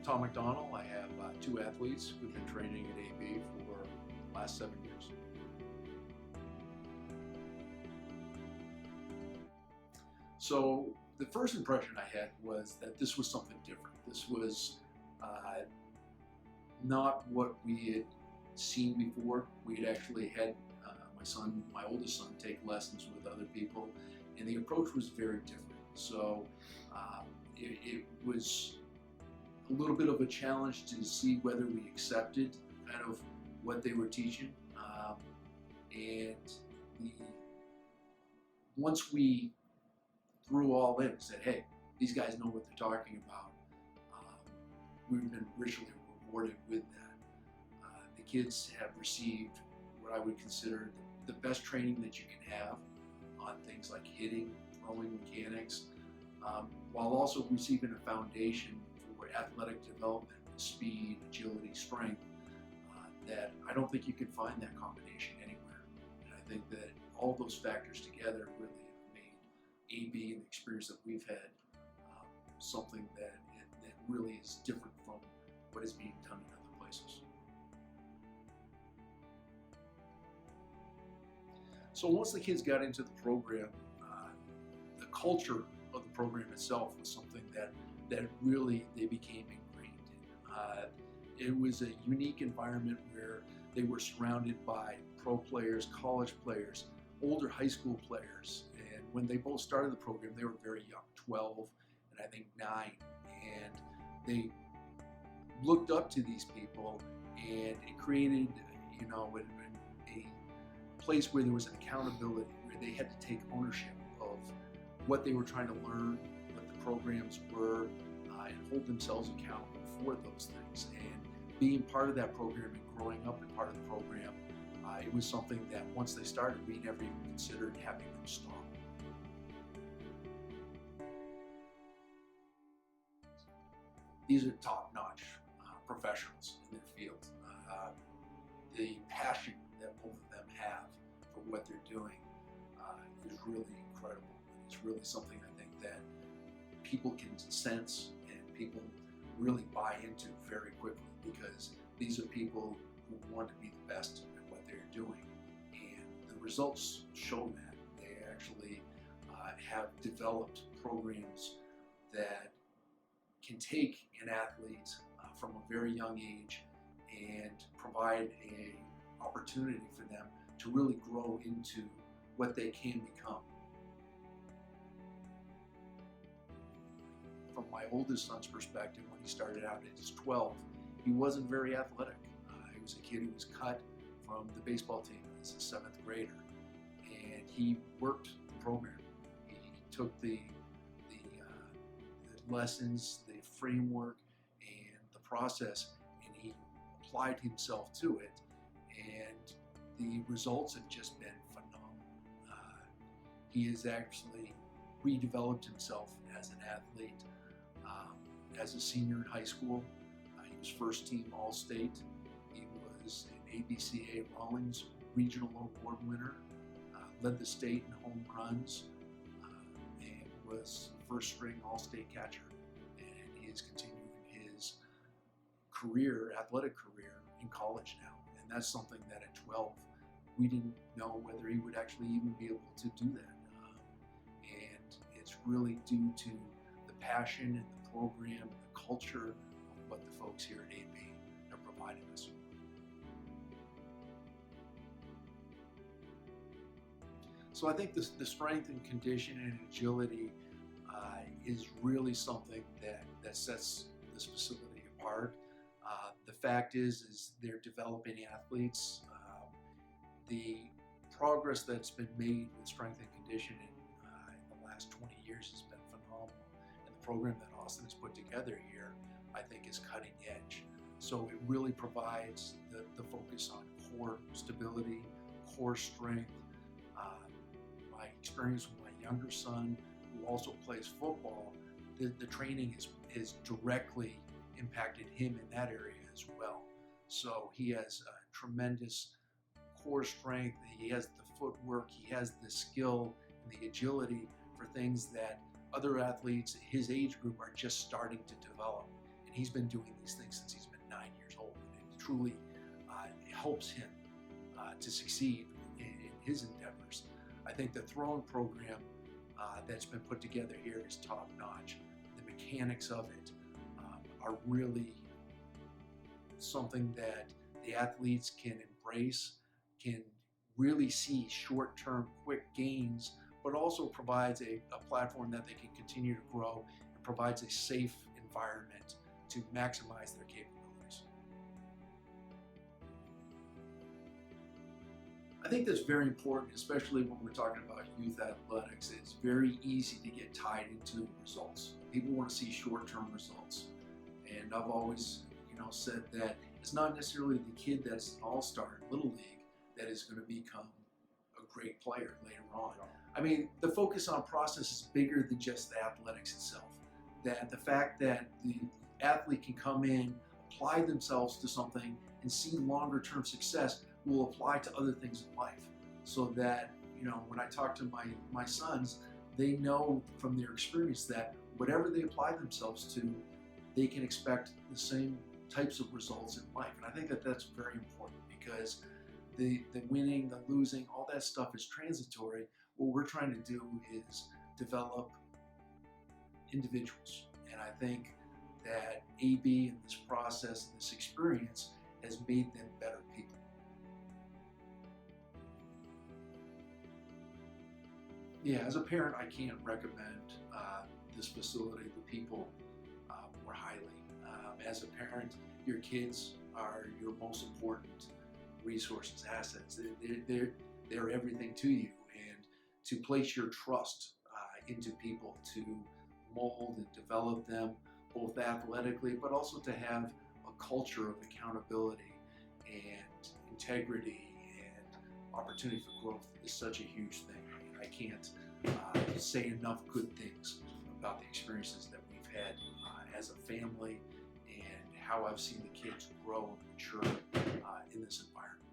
Tom McDonald. I have two athletes who've been training at AB for the last 7 years. So the first impression I had was that this was something different. This was not what we had seen before. We had actually had my oldest son, take lessons with other people, and the approach was very different. So it was a little bit of a challenge to see whether we accepted kind of what they were teaching. Once we threw all in and said, hey, these guys know what they're talking about, we've been richly rewarded with that. The kids have received what I would consider the best training that you can have on things like hitting, throwing mechanics, while also receiving a foundation for athletic development, speed, agility, strength, that I don't think you can find that combination anywhere. And I think that all those factors together really have made AB and the experience that we've had something that really is different from what is being done in other places. So once the kids got into the program, the culture of the program itself was something that really they became ingrained in. It was a unique environment where they were surrounded by pro players, college players, older high school players, and when they both started the program, they were very young, 12 and I think 9, and they looked up to these people, and it created, a place where there was an accountability, where they had to take ownership of what they were trying to learn, what the programs were, and hold themselves accountable for those things. And being part of that program and growing up in part of the program, it was something that once they started, we never even considered having them stop. These are top-notch professionals in their field. The passion that both of them have for what they're doing is really incredible. It's really something I think that people can sense and people really buy into very quickly, because these are people who want to be the best at what they're doing, and the results show that. They actually have developed programs that can take an athlete from a very young age and provide an opportunity for them to really grow into what they can become. From my oldest son's perspective, when he started out at his 12, he wasn't very athletic. He was a kid who was cut from the baseball team as a 7th grader, and he worked the program. He took the lessons, the framework, and the process, and he applied himself to it, and the results have just been phenomenal. He has actually redeveloped himself as an athlete. As a senior in high school, he was first team All-State. He was an ABCA Rawlings Regional Award winner, led the state in home runs, and was first string All-State catcher. And he is continuing his athletic career in college now. And that's something that at 12, we didn't know whether he would actually even be able to do that. And it's really due to the passion and the program, the culture of what the folks here at AB are providing us. So I think the strength and condition and agility is really something that sets this facility apart. The fact is they're developing athletes. The progress that's been made with strength and conditioning in the last 20 years has been phenomenal. And the program that Austin has put together here, I think, is cutting edge. So it really provides the focus on core stability, core strength. My experience with my younger son, who also plays football, the training is directly impacted him in that area as well. So he has a tremendous core strength, he has the footwork, he has the skill and the agility for things that other athletes his age group are just starting to develop. and he's been doing these things since he's been 9 years old, and it truly helps him to succeed in his endeavors. I think the throwing program that's been put together here is top notch. The mechanics of it are really something that the athletes can embrace, can really see short-term quick gains, but also provides a platform that they can continue to grow and provides a safe environment to maximize their capabilities. I think that's very important, especially when we're talking about youth athletics. It's very easy to get tied into results. People want to see short-term results. And I've always, said that it's not necessarily the kid that's an all-star in Little League that is going to become a great player later on. I mean, the focus on process is bigger than just the athletics itself. That the fact that the athlete can come in, apply themselves to something, and see longer-term success will apply to other things in life. So that, when I talk to my sons, they know from their experience that whatever they apply themselves to, they can expect the same types of results in life. And I think that that's very important, because the winning, the losing, all that stuff is transitory. What we're trying to do is develop individuals. And I think that AB and this process and this experience has made them better people. Yeah, as a parent, I can't recommend this facility, the people, more highly. As a parent, your kids are your most important resources, assets. They're everything to you, and to place your trust into people to mold and develop them both athletically, but also to have a culture of accountability and integrity and opportunity for growth is such a huge thing. I can't say enough good things about the experiences that we've had as a family, and how I've seen the kids grow and mature in this environment.